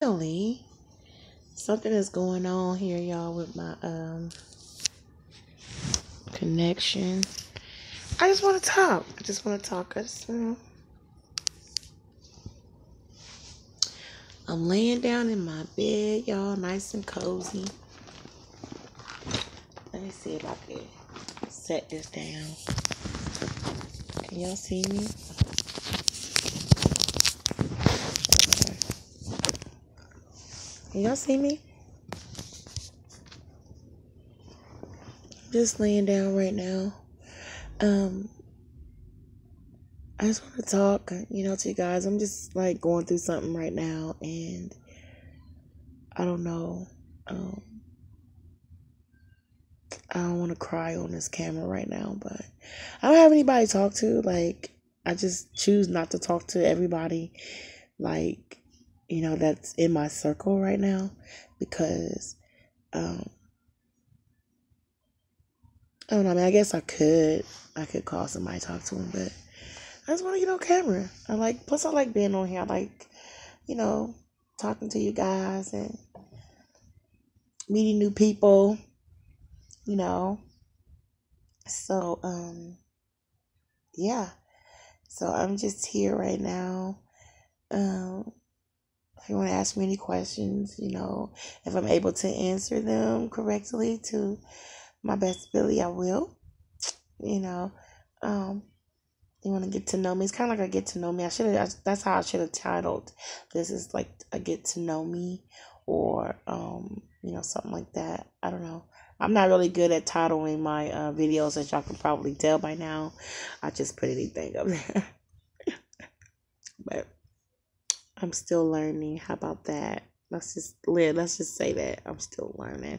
Really, something is going on here, y'all, with my connection. I just want to talk. I just want to talk. I'm laying down in my bed, y'all, nice and cozy. Let me see if I can set this down. Can y'all see me? Can y'all see me? Just laying down right now. Um, I just want to talk, to you guys. I'm just like going through something right now, and I don't know. Um, I don't want to cry on this camera right now, but I don't have anybody to talk to. Like, I just choose not to talk to everybody, like, that's in my circle right now because, um, I don't know. I mean, I guess I could call somebody to talk to them, but I just want to get on camera. Plus I like being on here. I like, you know, talking to you guys and meeting new people, you know. So, yeah. So I'm just here right now. Um, if you want to ask me any questions, if I'm able to answer them correctly to my best ability, I will. You know, um, you want to get to know me. It's kind of like a get to know me. That's how I should have titled this. Is like a get to know me, or something like that. I don't know. I'm not really good at titling my videos, as y'all can probably tell by now. I just put anything up there, but I'm still learning. How about that? Let's just say that I'm still learning.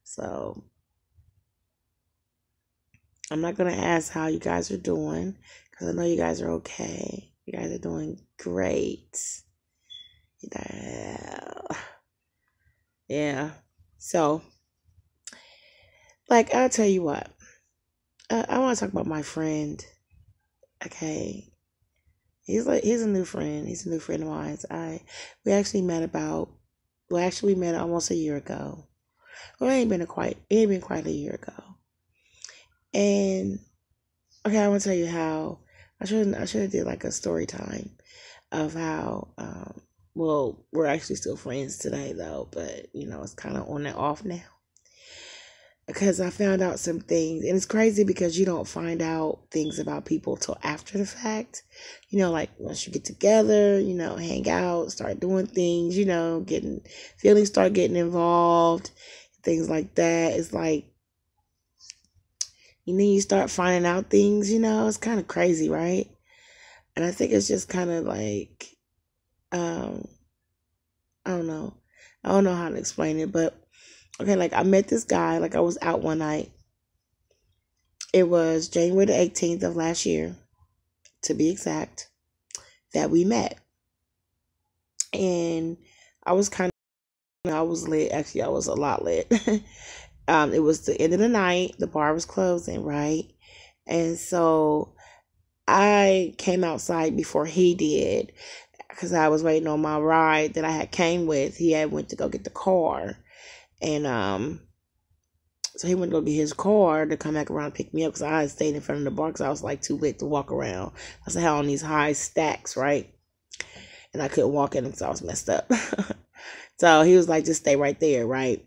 So I'm not gonna ask how you guys are doing because I know you guys are okay. You guys are doing great. Yeah. Yeah. So, like, I'll tell you what. I want to talk about my friend. Okay, he's a new friend. He's a new friend of mine. We actually met we met almost a year ago. Well, it ain't been quite a year ago. And okay, I want to tell you how I should have did like a story time of how well, we're actually still friends today though, but it's kind of on and off now because I found out some things, and it's crazy because you don't find out things about people till after the fact. Like once you get together, hang out, start doing things, getting feelings start getting involved, things like that. It's like you start finding out things. It's kind of crazy, right? And I think it's just kind of like um I don't know. I don't know how to explain it, but okay, like I met this guy, like I was out one night. It was January the 18th of last year, to be exact, that we met. And I was kind of, I was lit. Actually, I was a lot lit. It was the end of the night. The bar was closing, right? And so I came outside before he did because I was waiting on my ride that I had came with. He had went to go get the car. And so he went to go get his car to come back around and pick me up because I had stayed in front of the bar because I was like too lit to walk around. I was had on these high stacks, right? And I couldn't walk in them because I was messed up. So he was like, just stay right there, right?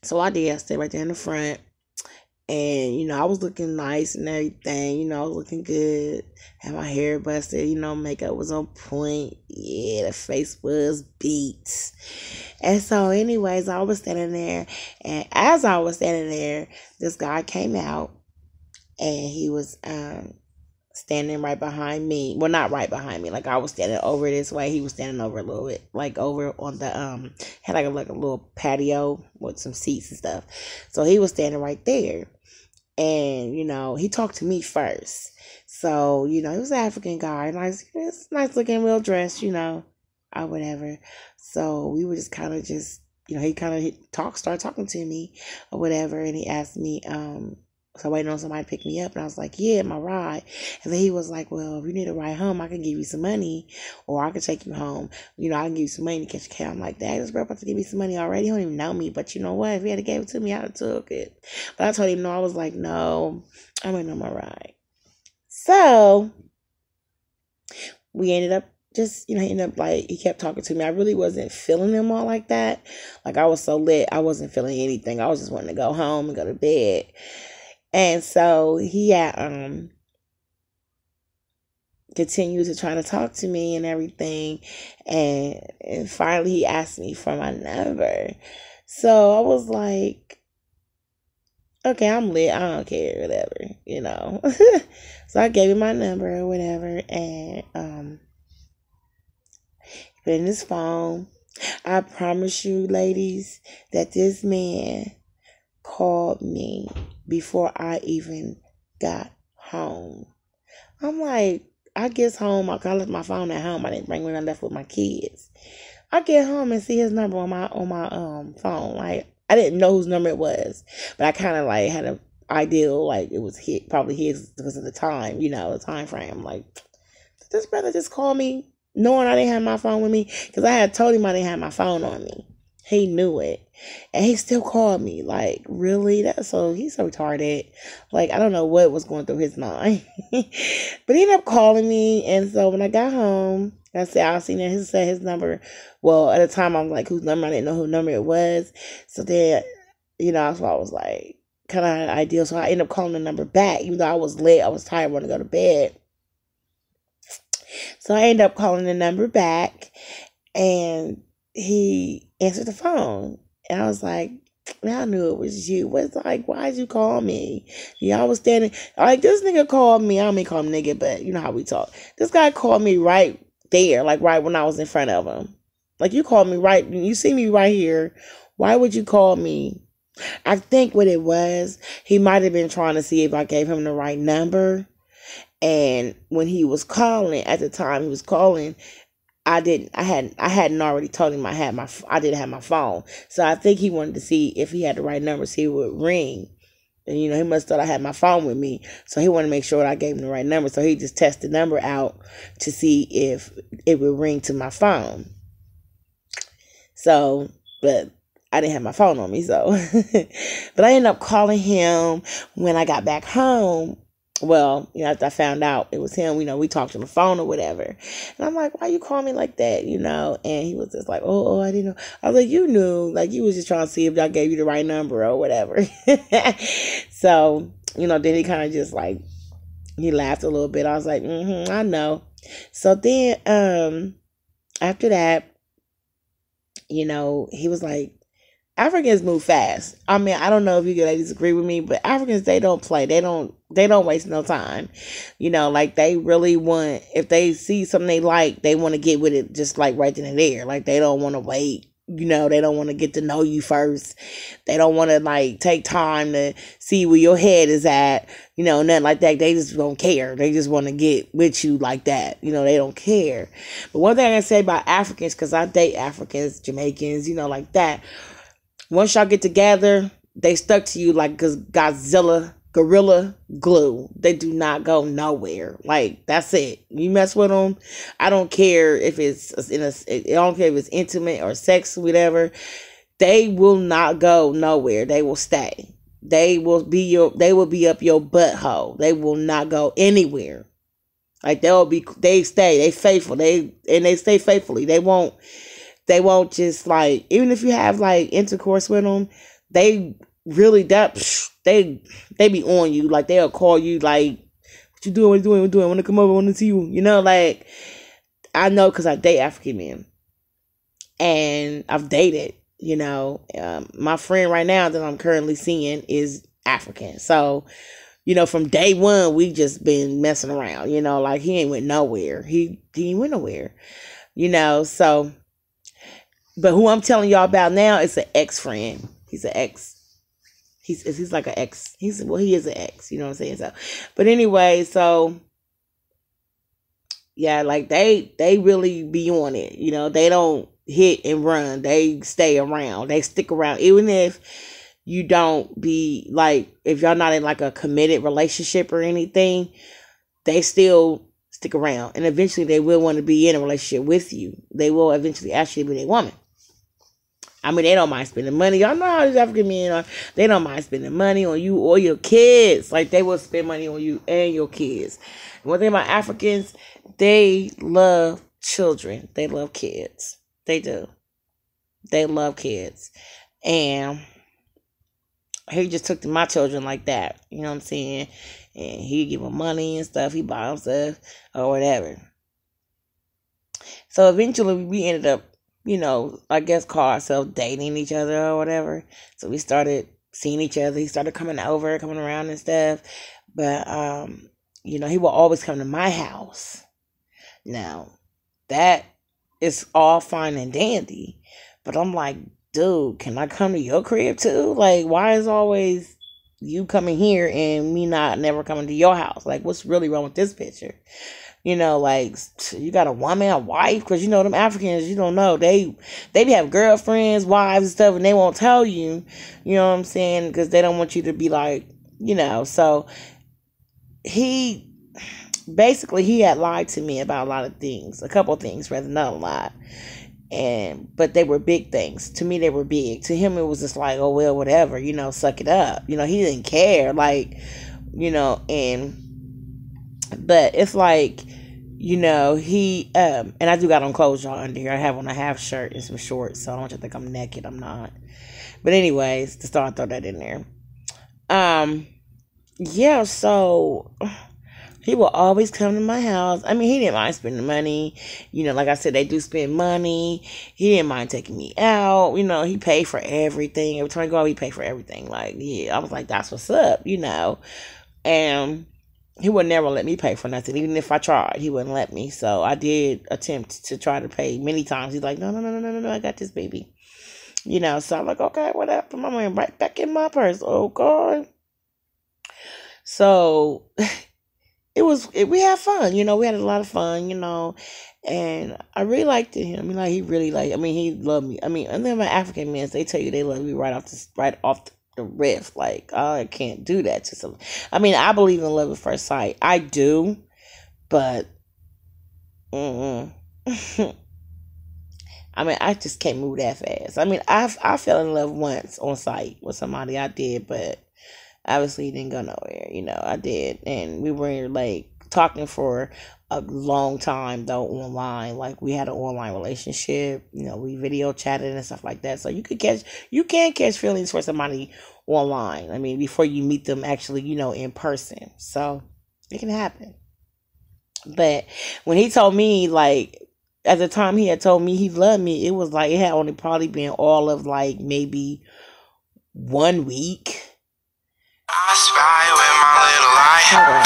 So I did. I stayed right there in the front. And, I was looking nice and everything. I was looking good. Had my hair busted. Makeup was on point. Yeah, the face was beat. And so, anyways, I was standing there. And as I was standing there, this guy came out. And he was standing right behind me. Well, not right behind me. Like I was standing over this way. He was standing over a little bit, like over on the had like a little patio with some seats and stuff. So he was standing right there, and he talked to me first. So he was an African guy, nice looking, well dressed, or whatever. So we were just kind of just he kind of started talking to me or whatever, and he asked me So waiting on somebody to pick me up, and I was like, yeah, my ride. And then he was like, well, if you need a ride home, I can give you some money, or I can take you home. I can give you some money to catch a cab. I'm like, dang, this girl about to give me some money already. He don't even know me, but you know what? If he had gave it to me, I'd have took it. But I told him no. I was like, no, I'm waiting on my ride. So we ended up he kept talking to me. I really wasn't feeling him all like that. Like, I was so lit, I wasn't feeling anything. I was just wanting to go home and go to bed. And so he had continued to try to talk to me and everything. And finally he asked me for my number. So I was like, okay, I'm lit. I don't care, whatever. So I gave him my number or whatever. And put in his phone. I promise you, ladies, that this man called me before I even got home. I'm like, I get home. I left my phone at home. I didn't bring it when I left with my kids. I get home and see his number on my phone. Like, I didn't know whose number it was, but I kind of like had an idea like it was probably his because of the time, the time frame. Like, did this brother just call me knowing I didn't have my phone with me? Because I had told him I didn't have my phone on me. He knew it. And he still called me. Like, really? He's so retarded. Like, I don't know what was going through his mind. But he ended up calling me. And so when I got home, I seen that he said his number. Well, at the time, I'm like, whose number? I didn't know whose number it was. So then, that's why I was like, kind of ideal. So I ended up calling the number back. Even though I was late, I was tired, wanted to go to bed. So I ended up calling the number back. And he answered the phone. And I was like, man, I knew it was you. What's like, why'd you call me? I was standing, like, this nigga called me. I don't mean call him nigga, but you know how we talk. This guy called me right there, like right when I was in front of him. Like, you called me right, you see me right here. Why would you call me? I think what it was, he might have been trying to see if I gave him the right number. And when he was calling, at the time he was calling, I hadn't already told him I didn't have my phone. So I think he wanted to see if he had the right number, see if it would ring. And, he must have thought I had my phone with me. So he wanted to make sure that I gave him the right number. So he just tested the number out to see if it would ring to my phone. So, but I didn't have my phone on me. So, but I ended up calling him when I got back home. Well, after I found out it was him, we talked on the phone or whatever. And I'm like, why you call me like that, And he was just like, oh, I didn't know. I was like, you knew. Like, you was just trying to see if I gave you the right number or whatever. So, then he kind of just like, he laughed a little bit. I was like, I know. So then, after that, he was like, Africans move fast. I mean, I don't know if you ladies agree with me, but Africans, they don't play. They don't waste no time. Like, they really want, if they see something they like, they want to get with it just like right then and there. Like, they don't want to wait. They don't want to get to know you first. They don't want to like take time to see where your head is at. Nothing like that. They just don't care. They just want to get with you like that. They don't care. But one thing I can say about Africans, because I date Africans, Jamaicans, like that. Once y'all get together, they stuck to you like gorilla glue. They do not go nowhere. Like, that's it. You mess with them, I don't care if it's I don't care if it's intimate or sex, whatever. They will not go nowhere. They will stay. They will be up your butthole. They will not go anywhere. Like, they stay. They faithful. They stay faithfully. They won't just like, even if you have like intercourse with them, they really they be on you. Like, they'll call you like, what you doing? What you doing? I want to come over. I want to see you. Like, I know because I date African men, and I've dated. My friend right now that I'm currently seeing is African. So, from day one we just been messing around. Like, he ain't went nowhere. He ain't went nowhere. So. But who I'm telling y'all about now is an ex-friend. He's an ex. He's like an ex. He is an ex. You know what I'm saying? So, but anyway, so yeah, like they really be on it. They don't hit and run. They stay around. They stick around, even if you don't be like, if y'all not in like a committed relationship or anything, they still stick around, and eventually they will want to be in a relationship with you. They will eventually actually be their woman. I mean, they don't mind spending money. Y'all know how these African men are. They don't mind spending money on you or your kids. Like, they will spend money on you and your kids. And one thing about Africans, they love children. They love kids. They do. They love kids. And he just took to my children like that. You know what I'm saying? And he'd give them money and stuff. He buy them stuff or whatever. So eventually we ended up, I guess call ourselves dating each other or whatever. So we started seeing each other. He started coming around and stuff. But, he will always come to my house. Now, that is all fine and dandy. But I'm like, dude, can I come to your crib too? Like, why is always you coming here and me never coming to your house? Like, what's really wrong with this picture? Like, you got a woman, a wife, because them Africans, you don't know, they have girlfriends, wives and stuff, and they won't tell you, you know what I'm saying, because they don't want you to be like, so he had lied to me about a lot of things, a couple of things, rather, not a lot, but they were big things. To me, they were big. To him, it was just like, oh, well, whatever, suck it up, he didn't care, like, but it's like, he, and I do got on clothes, y'all, under here. I have on a half shirt and some shorts, so I don't want you to think I'm naked. I'm not. But anyways, just thought I'd throw that in there. Yeah, so he will always come to my house. I mean, he didn't mind spending money. Like I said, they do spend money. He didn't mind taking me out. He paid for everything. Every time I go out, he paid for everything. Like, yeah, I was like, that's what's up, And he would never let me pay for nothing. Even if I tried, he wouldn't let me. So I did attempt to try to pay many times. He's like, no, I got this, baby. So I'm like, okay, whatever. Put my money right back in my purse. Oh, God. So we had fun. We had a lot of fun, and I really liked him. He really he loved me. And then my African men, they tell you they love me right off the riff. Like, I can't do that to some. I believe in love at first sight. I do, but I just can't move that fast. I fell in love once on sight with somebody. I did, but obviously it didn't go nowhere. I did, and we were like talking for a long time though online. Like, we had an online relationship. We video chatted and stuff like that. So you can catch feelings for somebody online. Before you meet them actually, in person. So it can happen. But when he told me, like, at the time he had told me he loved me, it was like it had only probably been all of like maybe 1 week. I spy with my little eye.